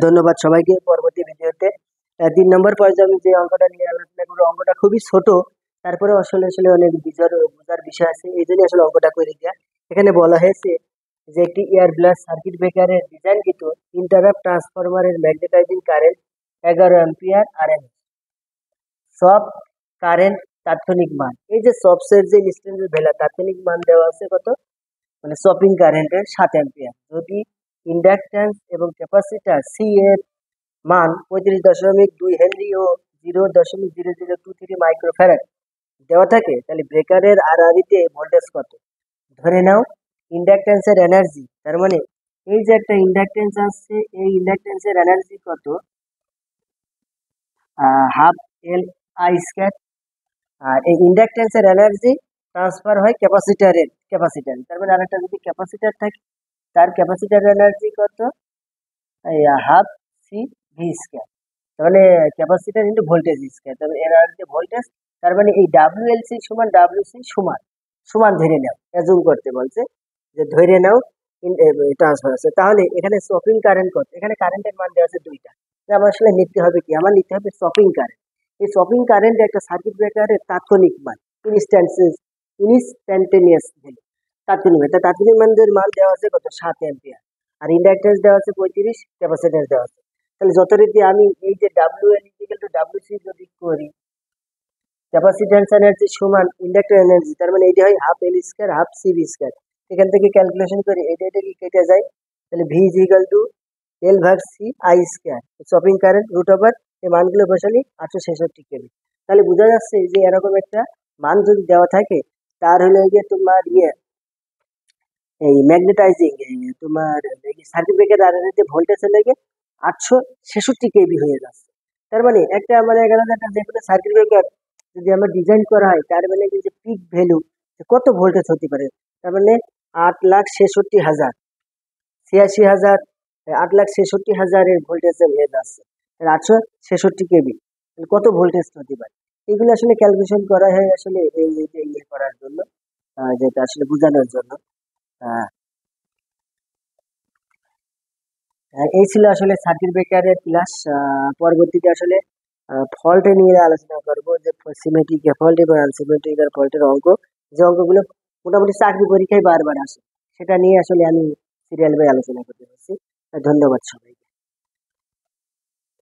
ধন্যবাদ সবাইকে। পরবর্তী ভিডিওতে 3 নম্বর পর্যায়ে আমি যে অঙ্কটা নিয়ে আলোচনা করবো, অঙ্কটা খুবই ছোট, তারপরে আসলে আসলে অনেক বোঝার বিষয় আছে, এই জন্য আসলে অঙ্কটা করে দেয়া। এখানে বলা হয়েছে যে একটি এয়ার ব্লাস সার্কিট ব্রেকারের ডিজাইনকৃত ইন্টারাপ্ট ট্রান্সফরমারের magnetizing current 11 ampere R M সব কারেন্ট তাৎক্ষণিক মান। এই যে সবসের যে ইনস্ট্যান্ট ভ্যালু তাৎক্ষণিক মান দেওয়া আছে কত, মানে শপিং কারেন্টের 7 অ্যাম্পিয়ার। যদি ইন্ডাকট্যান্স এবং ক্যাপাসিটার সি এর মান 35.2 হেনরি ও 0.0023 মাইক্রোফ্যারাড দেওয়া থাকে, তাহলে ব্রেকারের আর তে ভোল্টেজ কত? ধরে নাও ইন্ডাকট্যান্সের এনার্জি, তার মানে এই যে একটা ইন্ডাকট্যান্স আসছে, এই ইন্ডাকট্যান্সের এনার্জি কত? Half L I square. আর এই ইন্ডাকট্যান্সের এনার্জি ট্রান্সফার হয় ক্যাপাসিটার, তার মানে আরেকটা যদি ক্যাপাসিটার থাকে, তার ক্যাপাসিটার এনার্জি কত? Half C V square. তার মানে ক্যাপাসিটার ইন্টু ভোল্টেজ স্কয়ার, তার মানে এনার্জি ভোল্টেজ। তার মানে এই ডাব্লিউএলসি সমান ডাব্লিউসি সমান সমান ধরে নাও, অ্যাজুম করতে বলছে যে ধরে নাও ট্রান্সফার আছে। তাহলে এখানে শপিং কারেন্ট কত? এখানে কারেন্টের মান দেওয়া আছে দুইটা, আমার আসলে নিতে হবে কি, আমার নিতে হবে শপিং কারেন্ট। এই শপিং কারেন্ট একটা সার্কিট ব্রেকারের তাৎক্ষণিক মান, ইনস্ট্যান্টেনিয়াস ভ্যালু, তাৎক্ষণিক মান। তাৎক্ষণিক মানদের মান দেওয়া আছে কত? 7 অ্যাম্পিয়ার। আর ইন্ডাকট্যান্স দেওয়া আছে 35, ক্যাপাসিট্যান্স দেওয়া আছে। তাহলে যথারীতি আমি এই যে W L equal to W C যদি করি, ক্যাপাসিট্যান্স এনার্জি সমান ইন্ডাক্টর এনার্জি, তার মানে এটা হয় half L square half C V square. এখান থেকে ক্যালকুলেশন করে এটা কি কেটে যায়, তাহলে V is equal to L ভাগ C I square. Chopping current root over এই মানগুলো বসালি 866 কেভি। তাহলে বোঝা যাচ্ছে যে এরকম একটা মান যদি দেওয়া থাকে, তার হলে গিয়ে তোমার এই ম্যাগনেটাইজিং তোমার সার্কিট ব্রেকার আর যে ভোল্টেজ লেগে 866 কেভি হয়ে যাচ্ছে। তার মানে একটা মানে গেল একটা যে কোনো সার্কিট ব্রেকার যদি আমরা ডিজাইন করা হয়, তার মানে যে পিক ভ্যালু কত ভোল্টেজ হতে পারে, তার মানে 8,66,000 86,000 8,66,000 ভোল্টেজের হয়ে যাচ্ছে 866 কেভি, কত ভোল্টেজ হতে পারে। এগুলো আসলে ক্যালকুলেশন করা হয় আসলে ইয়ে করার জন্য, যেটা আসলে বোঝানোর জন্য। এই ছিল আসলে সার্কিট ব্রেকারের ক্লাস। পরবর্তীতে আসলে ফল্ট নিয়ে আলোচনা করবো, যে সিমেট্রিক ফল্ট এবং আনসিমেট্রিক ফল্টের অঙ্ক, যে অঙ্কগুলো মোটামুটি চাকরি পরীক্ষায় বারবার আসে, সেটা নিয়ে আসলে আমি সিরিয়াল বাই আলোচনা করতে পারছি। ধন্যবাদ সবাইকে।